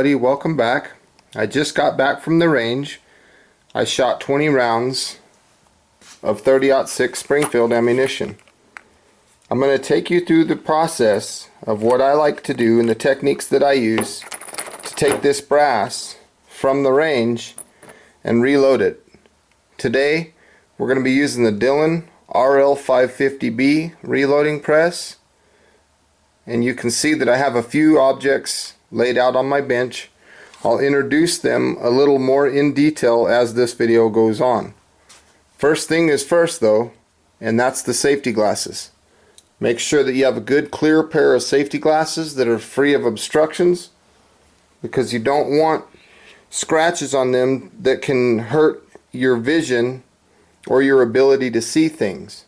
everybody, welcome back. I just got back from the range. I shot 20 rounds of 30-06 Springfield ammunition. I'm going to take you through the process of what I like to do and the techniques that I use to take this brass from the range and reload it. Today we're going to be using the Dillon RL550B reloading press, and you can see that I have a few objects laid out on my bench. I'll introduce them a little more in detail as this video goes on. First thing is first though, and that's the safety glasses. Make sure that you have a good clear pair of safety glasses that are free of obstructions, because you don't want scratches on them that can hurt your vision or your ability to see things.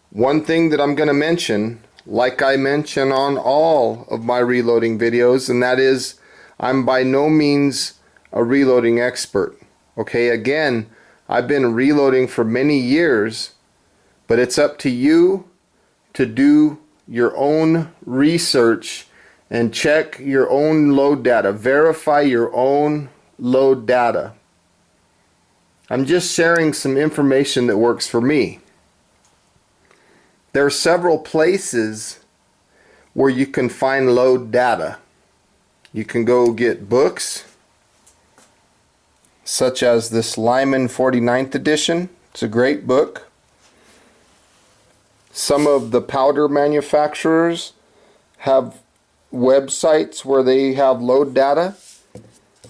One thing that I'm going to mention, like I mention on all of my reloading videos, and that is I'm by no means a reloading expert. Okay, again, I've been reloading for many years, but it's up to you to do your own research and check your own load data. Verify your own load data. I'm just sharing some information that works for me. There are several places where you can find load data. You can go get books, such as this Lyman 49th edition. It's a great book. Some of the powder manufacturers have websites where they have load data.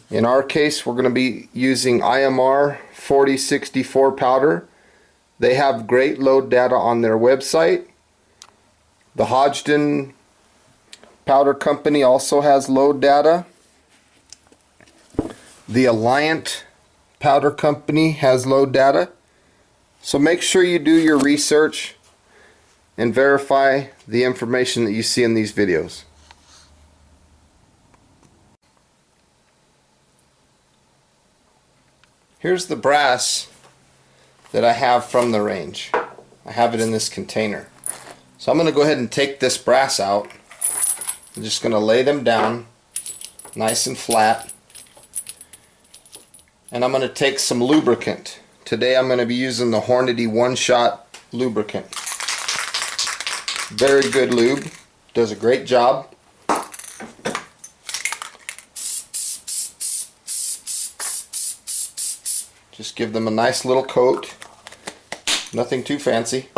In our case, we're going to be using IMR 4064 powder. They have great load data on their website. The Hodgdon Powder Company also has load data. The Alliant Powder Company has load data. So make sure you do your research and verify the information that you see in these videos. Here's the brass that I have from the range. I have it in this container. So I'm going to go ahead and take this brass out. I'm just going to lay them down nice and flat. And I'm going to take some lubricant. Today I'm going to be using the Hornady one-shot lubricant. Very good lube. Does a great job. Just give them a nice little coat. Nothing too fancy.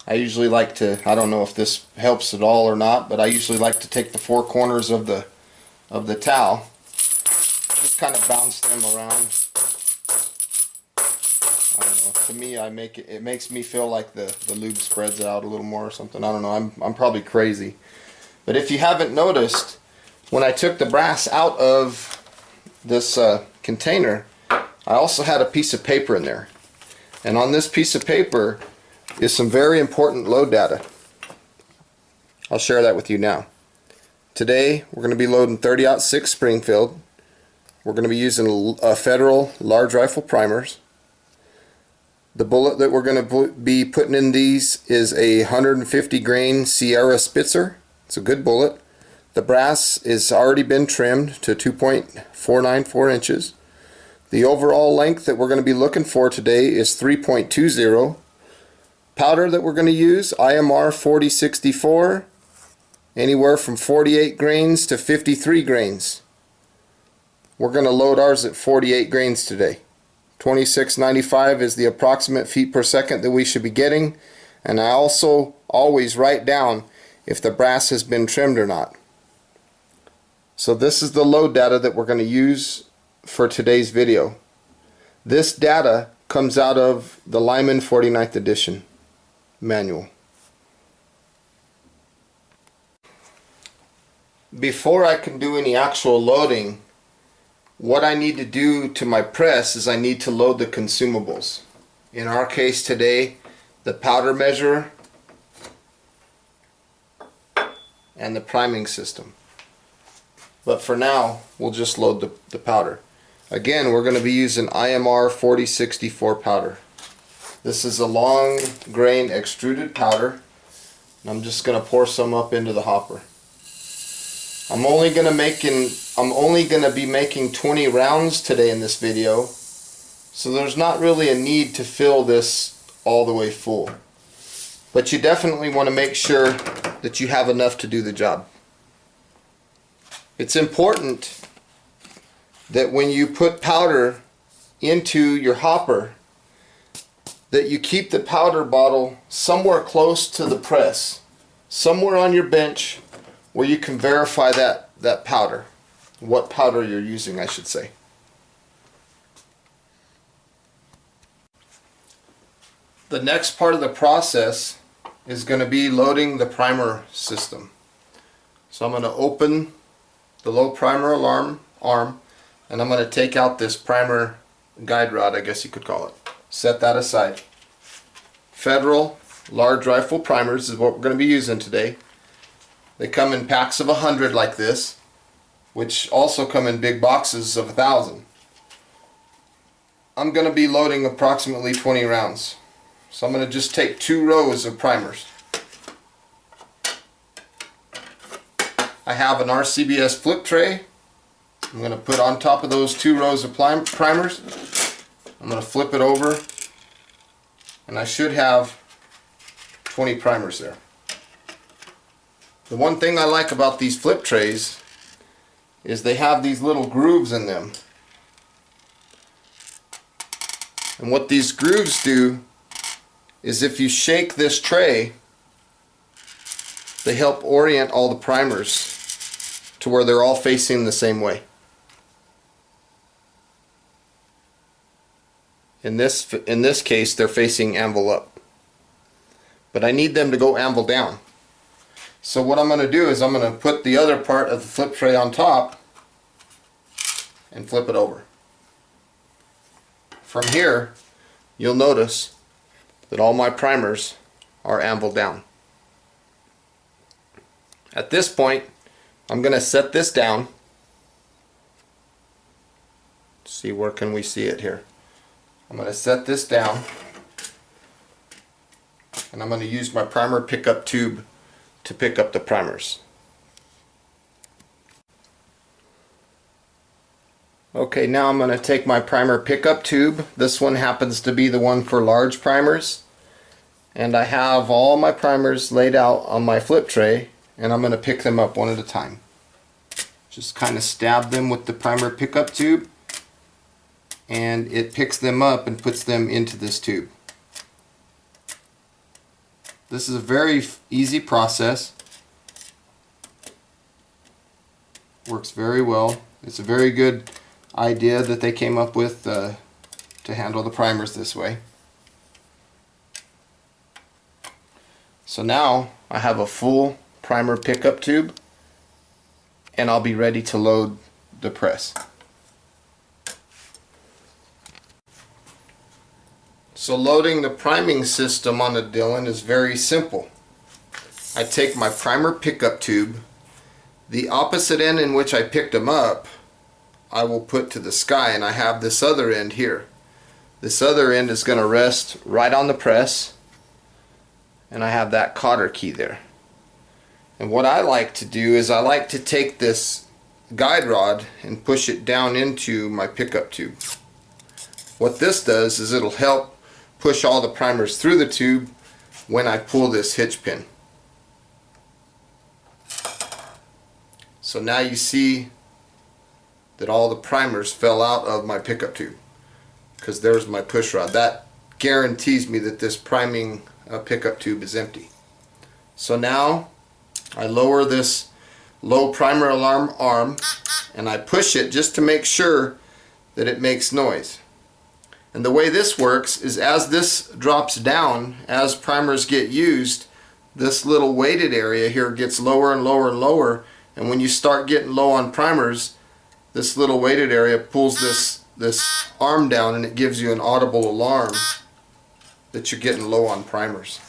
I usually like to, I don't know if this helps at all or not, but I usually like to take the four corners of the towel, just kind of bounce them around. I don't know. To me, it makes me feel like the lube spreads out a little more or something. I don't know. I'm probably crazy. But if you haven't noticed, when I took the brass out of this container, I also had a piece of paper in there. And on this piece of paper is some very important load data. I'll share that with you now. Today we're going to be loading 30-06 Springfield. We're going to be using Federal large rifle primers. The bullet that we're going to be putting in these is a 150 grain Sierra Spitzer. It's a good bullet. The brass is already been trimmed to 2.494 inches. The overall length that we're going to be looking for today is 3.20. Powder that we're going to use, IMR 4064, anywhere from 48 grains to 53 grains. We're going to load ours at 48 grains today. 2695 is the approximate feet per second that we should be getting, and I also always write down if the brass has been trimmed or not. So this is the load data that we're going to use for today's video. This data comes out of the Lyman 49th edition manual. Before I can do any actual loading, what I need to do to my press is I need to load the consumables. In our case today, the powder measure and the priming system. But for now, we'll just load the powder. Again, we're going to be using IMR 4064 powder. This is a long grain extruded powder. I'm just going to pour some up into the hopper. I'm only gonna be making 20 rounds today in this video, so there's not really a need to fill this all the way full. But you definitely want to make sure that you have enough to do the job. It's important that when you put powder into your hopper, that you keep the powder bottle somewhere close to the press, somewhere on your bench where you can verify that powder, what powder you're using, I should say. The next part of the process is going to be loading the primer system. So I'm going to open the low primer alarm arm, and I'm going to take out this primer guide rod, I guess you could call it. Set that aside. Federal large rifle primers is what we're going to be using today. They come in packs of 100 like this, which also come in big boxes of 1,000. I'm going to be loading approximately 20 rounds. So I'm going to just take 2 rows of primers. I have an RCBS flip tray. I'm going to put on top of those 2 rows of primers. I'm going to flip it over, and I should have 20 primers there. The one thing I like about these flip trays is they have these little grooves in them. And what these grooves do is if you shake this tray, they help orient all the primers to where they're all facing the same way. In this case, they're facing anvil up. But I need them to go anvil down. So what I'm going to do is I'm going to put the other part of the flip tray on top and flip it over. From here, you'll notice that all my primers are anvil down. At this point, I'm going to set this down. Let's see, where can we see it here? I'm going to set this down, and I'm going to use my primer pickup tube to pick up the primers. Okay, now I'm going to take my primer pickup tube. This one happens to be the one for large primers, and I have all my primers laid out on my flip tray, and I'm going to pick them up one at a time. Just kind of stab them with the primer pickup tube, and it picks them up and puts them into this tube. This is a very easy process. Works very well. It's a very good idea that they came up with to handle the primers this way. So now I have a full primer pickup tube, and I'll be ready to load the press. So loading the priming system on the Dillon is very simple. I take my primer pickup tube, the opposite end in which I picked them up, I will put to the sky, and I have this other end here. This other end is going to rest right on the press, and I have that cotter key there. And what I like to do is I like to take this guide rod and push it down into my pickup tube. What this does is it'll help push all the primers through the tube when I pull this hitch pin. So now you see that all the primers fell out of my pickup tube because there's my push rod. That guarantees me that this priming pickup tube is empty. So now I lower this low primer alarm arm and I push it just to make sure that it makes noise. And the way this works is as this drops down, as primers get used, this little weighted area here gets lower and lower and lower, and when you start getting low on primers, this little weighted area pulls this arm down, and it gives you an audible alarm that you're getting low on primers.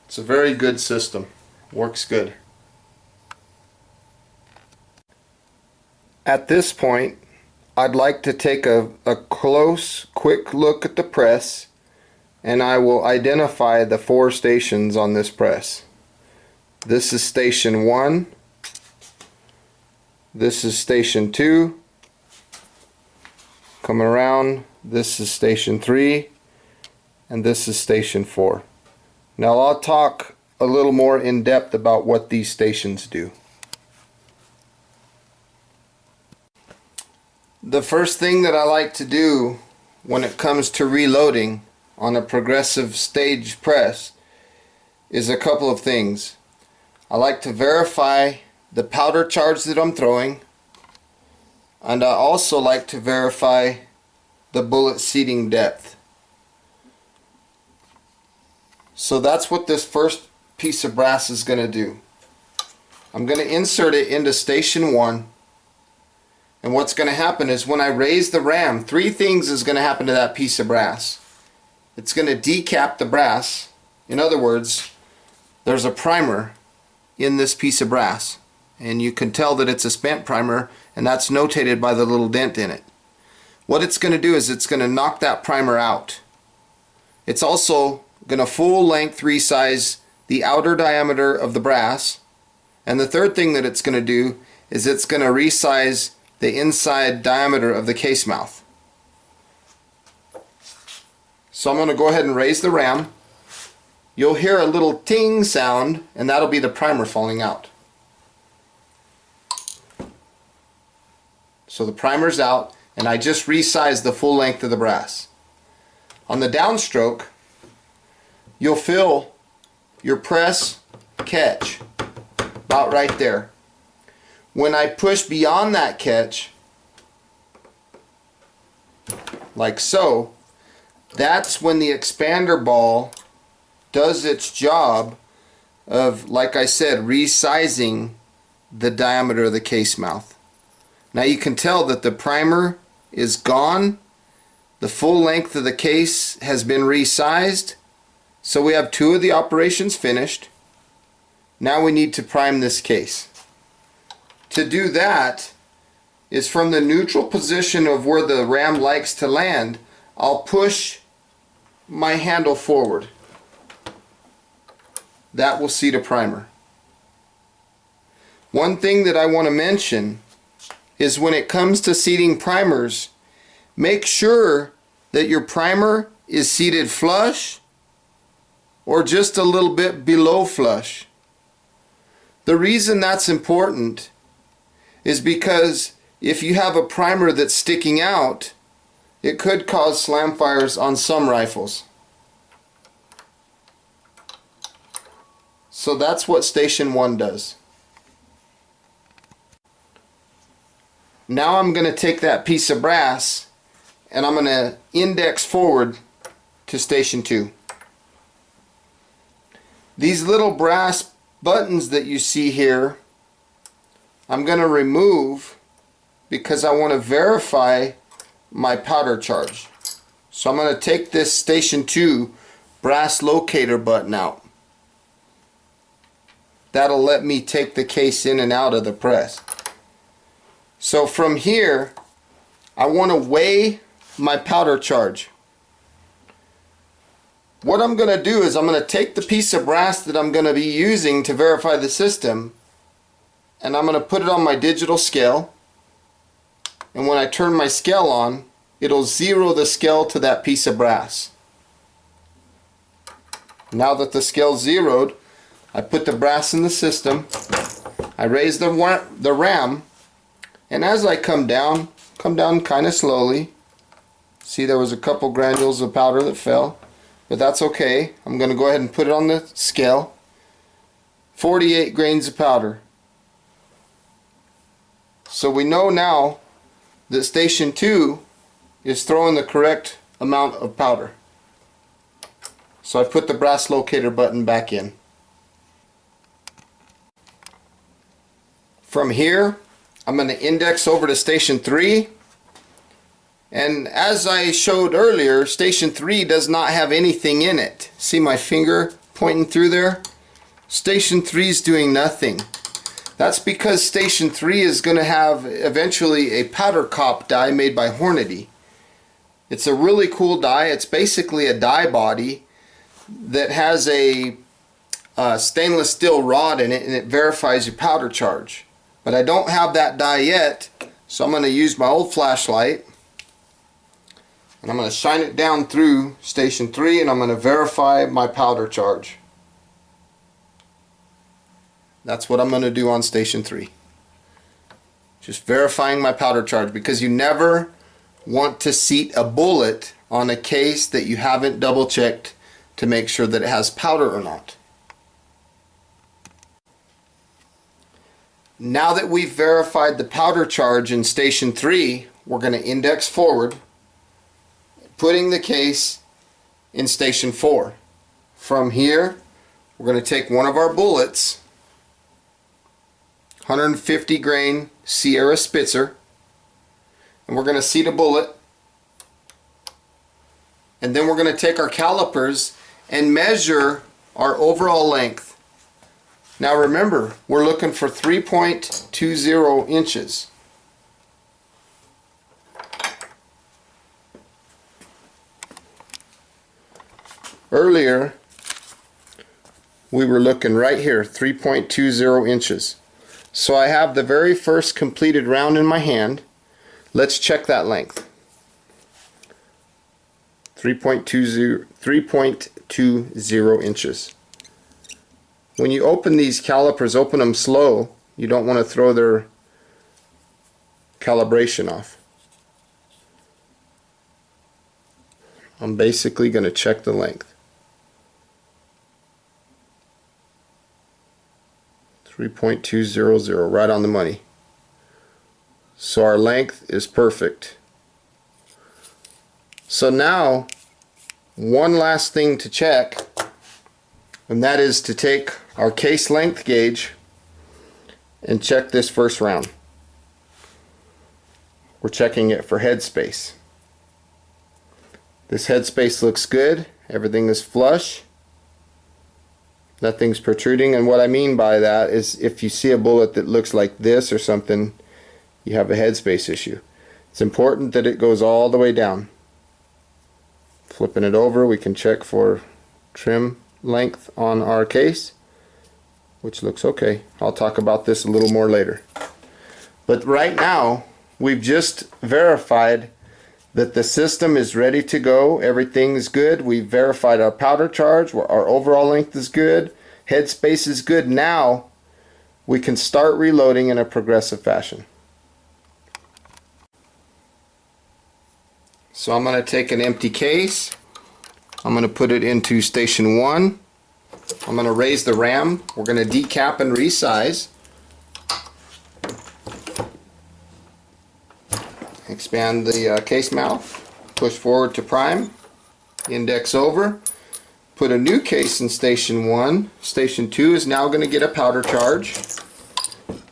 It's a very good system. Works good. At this point, I'd like to take a close, quick look at the press, and I will identify the 4 stations on this press. This is station 1, This is station 2. Coming around, this is station 3, and this is station 4. Now I'll talk a little more in depth about what these stations do. The first thing that I like to do when it comes to reloading on a progressive stage press is a couple of things. I like to verify the powder charge that I'm throwing, and I also like to verify the bullet seating depth. So that's what this first piece of brass is going to do. I'm going to insert it into station 1, and what's going to happen is when I raise the ram, 3 things is going to happen to that piece of brass. It's going to decap the brass. In other words, there's a primer in this piece of brass, and you can tell that it's a spent primer, and that's notated by the little dent in it. What it's going to do is it's going to knock that primer out. It's also going to full length resize the outer diameter of the brass, and the third thing that it's going to do is it's going to resize the inside diameter of the case mouth. So I'm going to go ahead and raise the ram. You'll hear a little ting sound, and that'll be the primer falling out. So the primer's out, and I just resized the full length of the brass. On the downstroke, you'll feel your press catch about right there. When I push beyond that catch, like so, that's when the expander ball does its job of, like I said, resizing the diameter of the case mouth. Now you can tell that the primer is gone, the full length of the case has been resized, so we have 2 of the operations finished. Now we need to prime this case. To do that is from the neutral position of where the ram likes to land, I'll push my handle forward. That will seat a primer. One thing that I want to mention is when it comes to seating primers, make sure that your primer is seated flush or just a little bit below flush. The reason that's important is because if you have a primer that's sticking out, it could cause slam fires on some rifles. So that's what station 1 does. Now I'm going to take that piece of brass and I'm going to index forward to station 2. These little brass buttons that you see here, I'm going to remove because I want to verify my powder charge. So I'm going to take this station 2 brass locator button out. That'll let me take the case in and out of the press. So from here, I want to weigh my powder charge. What I'm going to do is I'm going to take the piece of brass that I'm going to be using to verify the system, and I'm going to put it on my digital scale, and when I turn my scale on, it'll zero the scale to that piece of brass. Now that the scale's zeroed, I put the brass in the system, I raise the ram, and as I come down kind of slowly. See, there was a couple granules of powder that fell, but that's okay. I'm going to go ahead and put it on the scale. 48 grains of powder. So we know now that station 2 is throwing the correct amount of powder. So I put the brass locator button back in. From here, I'm going to index over to station 3. And as I showed earlier, station 3 does not have anything in it. See my finger pointing through there? Station 3 is doing nothing. That's because station 3 is going to have eventually a powder cop die made by Hornady. It's a really cool die. It's basically a die body that has a stainless steel rod in it, and it verifies your powder charge. But I don't have that die yet, so I'm going to use my old flashlight. And I'm going to shine it down through station 3, and I'm going to verify my powder charge. That's what I'm going to do on station 3. Just verifying my powder charge, because you never want to seat a bullet on a case that you haven't double checked to make sure that it has powder or not. Now that we've verified the powder charge in station 3, we're going to index forward, putting the case in station 4. From here, we're going to take one of our bullets, 150 grain Sierra Spitzer, and we're going to seat a bullet, and then we're going to take our calipers and measure our overall length. Now remember, we're looking for 3.20 inches. Earlier, we were looking right here, 3.20 inches. So I have the very first completed round in my hand. Let's check that length. 3.20 inches. When you open these calipers, open them slow. You don't want to throw their calibration off. I'm basically going to check the length. 3.200, right on the money. So our length is perfect. So now, one last thing to check, and that is to take our case length gauge and check this first round. We're checking it for headspace. This headspace looks good. Everything is flush. Nothing's protruding, and what I mean by that is if you see a bullet that looks like this or something, you have a headspace issue. It's important that it goes all the way down. Flipping it over, we can check for trim length on our case, which looks okay. I'll talk about this a little more later. But right now, we've just verified that the system is ready to go. Everything is good. We've verified our powder charge. Our overall length is good. Headspace is good. Now we can start reloading in a progressive fashion. So I'm going to take an empty case. I'm going to put it into station 1. I'm going to raise the ram. We're going to decap and resize. Expand the case mouth. Push forward to prime. Index over. Put a new case in station 1. Station 2 is now going to get a powder charge.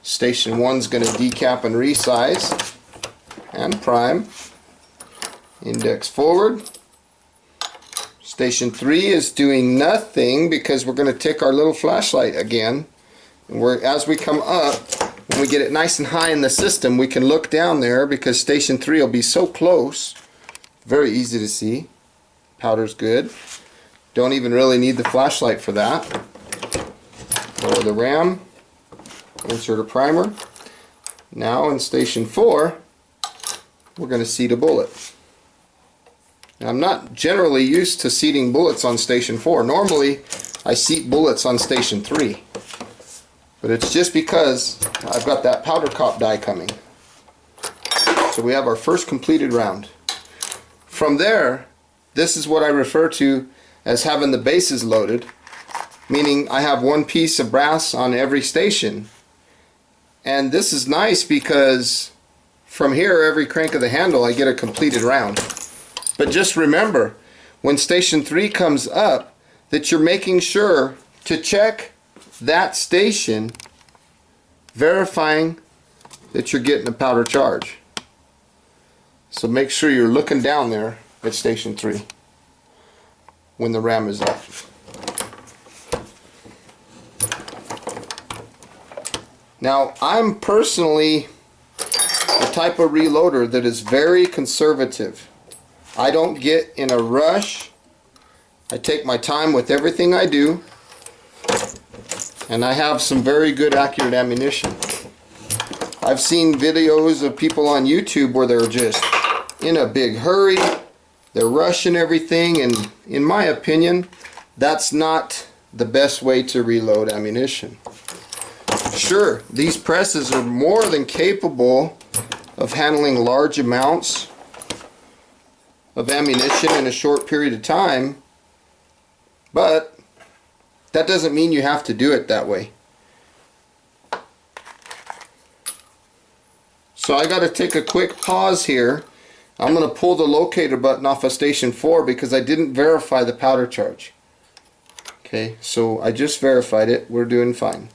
Station 1 is going to decap and resize. And prime. Index forward. Station 3 is doing nothing because we're going to take our little flashlight again. And as we come up, when we get it nice and high in the system, we can look down there because station 3 will be so close. Very easy to see. Powder's good. Don't even really need the flashlight for that. Lower the ram. Insert a primer. Now in station 4, we're going to seat a bullet. Now, I'm not generally used to seating bullets on station 4. Normally, I seat bullets on station 3. But it's just because I've got that powder cop die coming. So we have our first completed round. From there, this is what I refer to as having the bases loaded, meaning I have one piece of brass on every station. And this is nice because from here, every crank of the handle, I get a completed round. But just remember, when station 3 comes up, that you're making sure to check that station, verifying that you're getting a powder charge. So make sure you're looking down there at station 3 when the ram is up. Now, I'm personally the type of reloader that is very conservative. I don't get in a rush. I take my time with everything I do, and I have some very good accurate ammunition. I've seen videos of people on YouTube where they're just in a big hurry, they're rushing everything, and in my opinion, that's not the best way to reload ammunition. Sure, these presses are more than capable of handling large amounts of ammunition in a short period of time, but that doesn't mean you have to do it that way. So I got to take a quick pause here. I'm going to pull the locator button off of station 4 because I didn't verify the powder charge. Okay, so I just verified it. We're doing fine.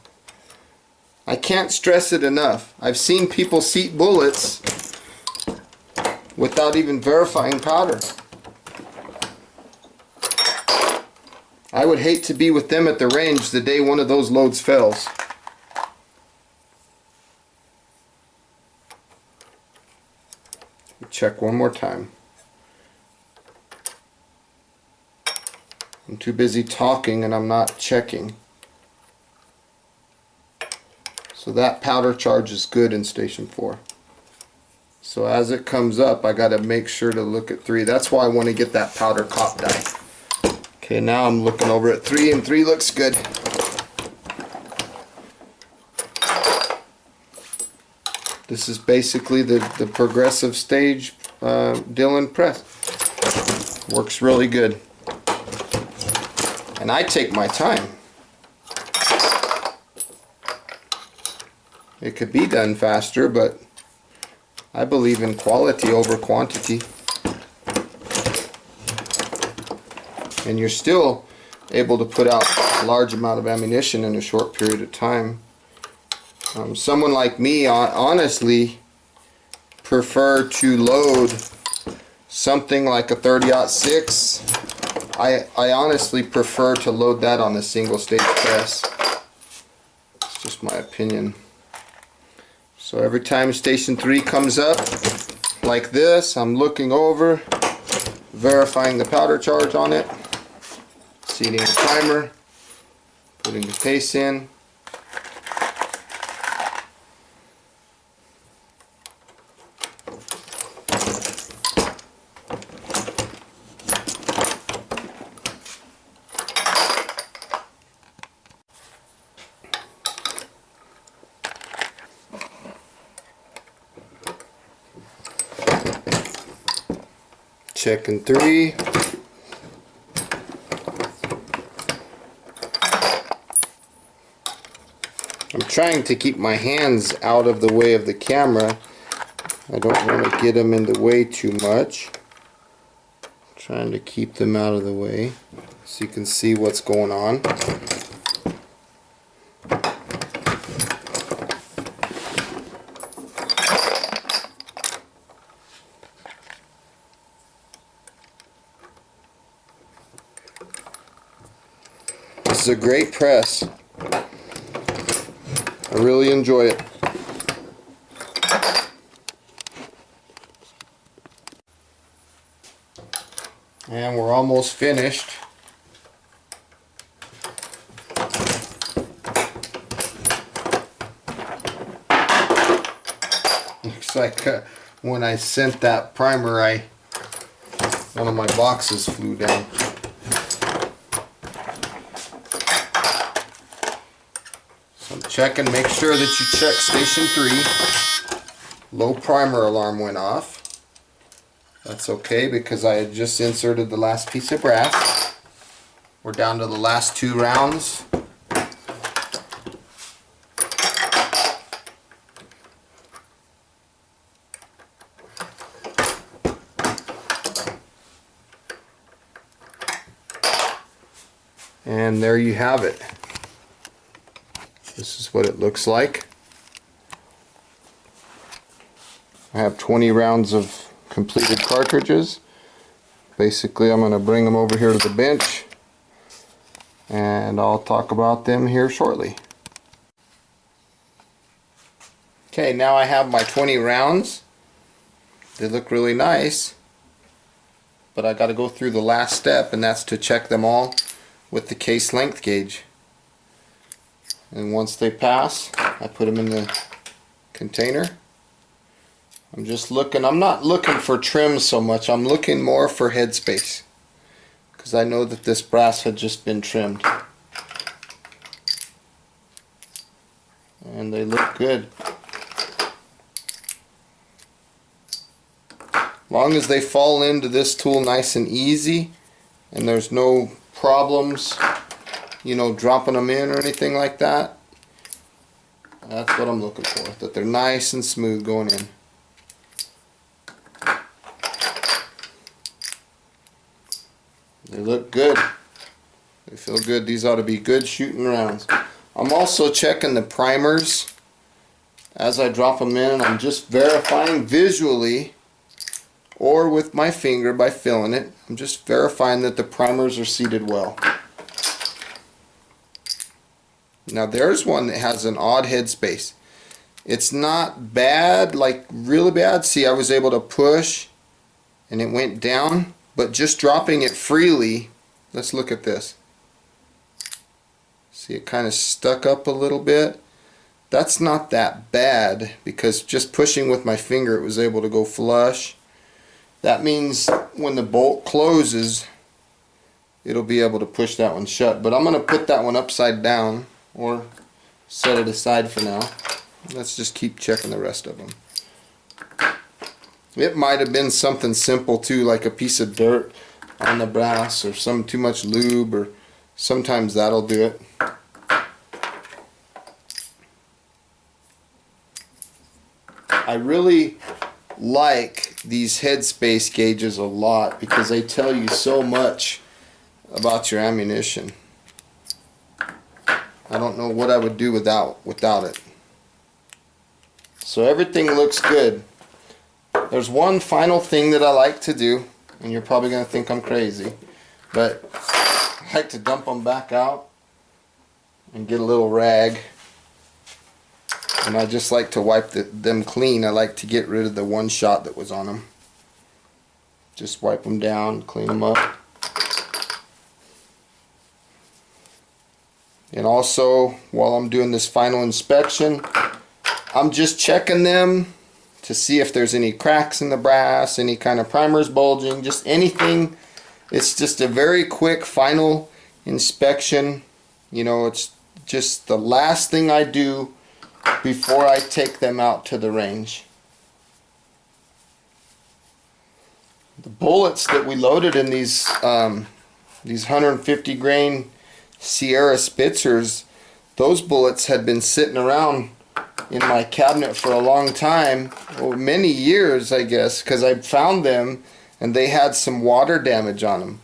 I can't stress it enough. I've seen people seat bullets without even verifying powder. I would hate to be with them at the range the day one of those loads fails. Check one more time. I'm too busy talking and I'm not checking. So that powder charge is good in station 4. So as it comes up, I got to make sure to look at 3. That's why I want to get that powder cop die. Okay, now I'm looking over at 3, and 3 looks good. This is basically the progressive stage Dillon press. Works really good. And I take my time. It could be done faster, but I believe in quality over quantity. And you're still able to put out a large amount of ammunition in a short period of time. Someone like me honestly prefer to load something like a 30-06. I honestly prefer to load that on a single stage press. It's just my opinion. So every time station 3 comes up like this, I'm looking over, verifying the powder charge on it, seating the primer, putting the case in. Checking 3. I'm trying to keep my hands out of the way of the camera. I don't want to get them in the way too much. Trying to keep them out of the way so you can see what's going on. This is a great press. I really enjoy it. And we're almost finished. Looks like when I sent that primer, one of my boxes flew down. Check and make sure that you check station 3. Low primer alarm went off. That's okay because I had just inserted the last piece of brass. We're down to the last 2 rounds. And there you have it. This is what it looks like. I have 20 rounds of completed cartridges. Basically, I'm going to bring them over here to the bench and I'll talk about them here shortly. Okay, now I have my 20 rounds. They look really nice, but I got to go through the last step, and that's to check them all with the case length gauge. And once they pass, I put them in the container. I'm just looking, I'm not looking for trim so much, I'm looking more for headspace, because I know that this brass had just been trimmed. And they look good. Long as they fall into this tool nice and easy, and there's no problems, you know, dropping them in or anything like that. That's what I'm looking for, that they're nice and smooth going in. They look good. They feel good. These ought to be good shooting rounds. I'm also checking the primers as I drop them in. I'm just verifying visually or with my finger by feeling it. I'm just verifying that the primers are seated well. Now there's one that has an odd headspace. It's not bad, like really bad. See, I was able to push and it went down, but just dropping it freely, let's look at this. See, it kind of stuck up a little bit. That's not that bad, because just pushing with my finger it was able to go flush. That means when the bolt closes, it'll be able to push that one shut. But I'm going to put that one upside down, or set it aside for now. Let's just keep checking the rest of them. It might have been something simple too, like a piece of dirt on the brass, or some too much lube, or sometimes that'll do it. I really like these Headspace gauges a lot because they tell you so much about your ammunition. I don't know what I would do without it. So everything looks good. There's one final thing that I like to do, and you're probably going to think I'm crazy, but I like to dump them back out and get a little rag, and I just like to wipe them clean. I like to get rid of the one shot that was on them. Just wipe them down, clean them up. And also, while I'm doing this final inspection, I'm just checking them to see if there's any cracks in the brass, any kind of primers bulging, just anything. It's just a very quick final inspection. You know, it's just the last thing I do before I take them out to the range. The bullets that we loaded in these 150 grain Sierra Spitzers, those bullets had been sitting around in my cabinet for a long time, well, many years I guess, because I found them and they had some water damage on them,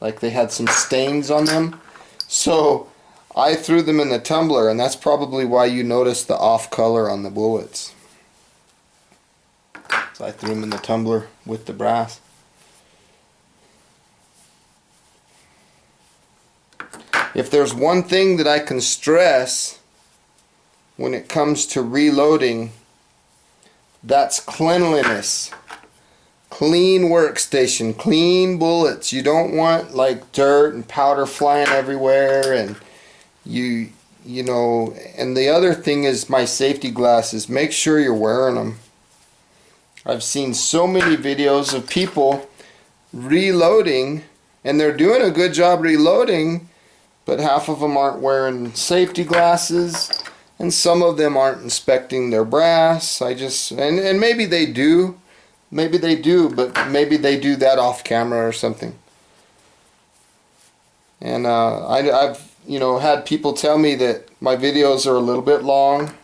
like they had some stains on them. So I threw them in the tumbler, and that's probably why you notice the off color on the bullets. So I threw them in the tumbler with the brass. If there's one thing that I can stress when it comes to reloading, that's cleanliness. Clean workstation, clean bullets. You don't want like dirt and powder flying everywhere, and you know, and the other thing is my safety glasses. Make sure you're wearing them. I've seen so many videos of people reloading, and they're doing a good job reloading, but half of them aren't wearing safety glasses, and some of them aren't inspecting their brass. And maybe they do, but maybe they do that off camera or something. And I've had people tell me that my videos are a little bit long,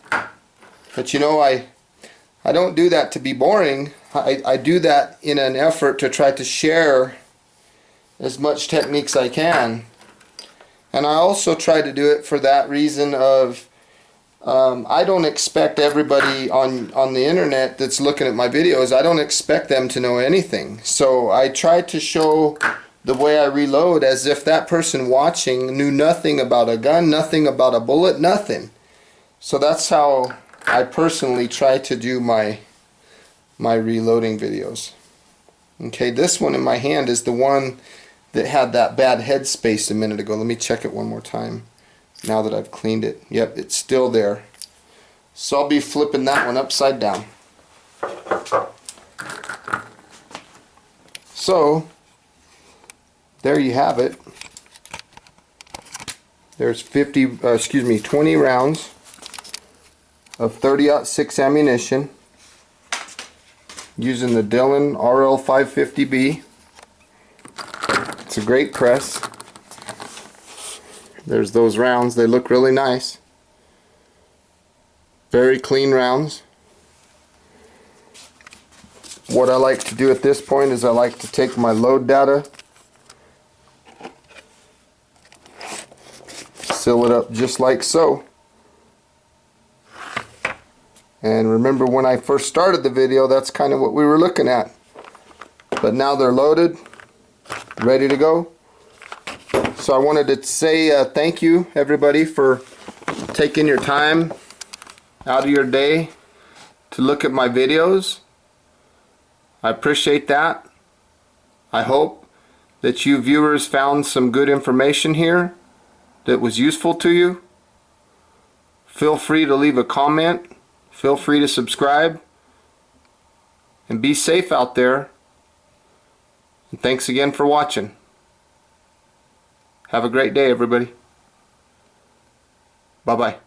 but you know, I don't do that to be boring. I do that in an effort to try to share as much techniques I can. And I also try to do it for that reason of I don't expect everybody on the internet that's looking at my videos, I don't expect them to know anything. So I try to show the way I reload as if that person watching knew nothing about a gun, nothing about a bullet, nothing. So that's how I personally try to do my reloading videos. Okay, this one in my hand is the one that had that bad headspace a minute ago. Let me check it one more time now that I've cleaned it. Yep, it's still there. So I'll be flipping that one upside down. So there you have it. There's 20 rounds of 30-06 ammunition using the Dillon RL550B. It's a great press. There's those rounds. They look really nice. Very clean rounds. What I like to do at this point is I like to take my load data, seal it up just like so. And remember, when I first started the video, that's kind of what we were looking at. But now they're loaded, ready to go. So I wanted to say thank you everybody for taking your time out of your day to look at my videos. I appreciate that. I hope that you viewers found some good information here that was useful to you. Feel free to leave a comment. Feel free to subscribe. And be safe out there. And thanks again for watching. Have a great day, everybody. Bye-bye.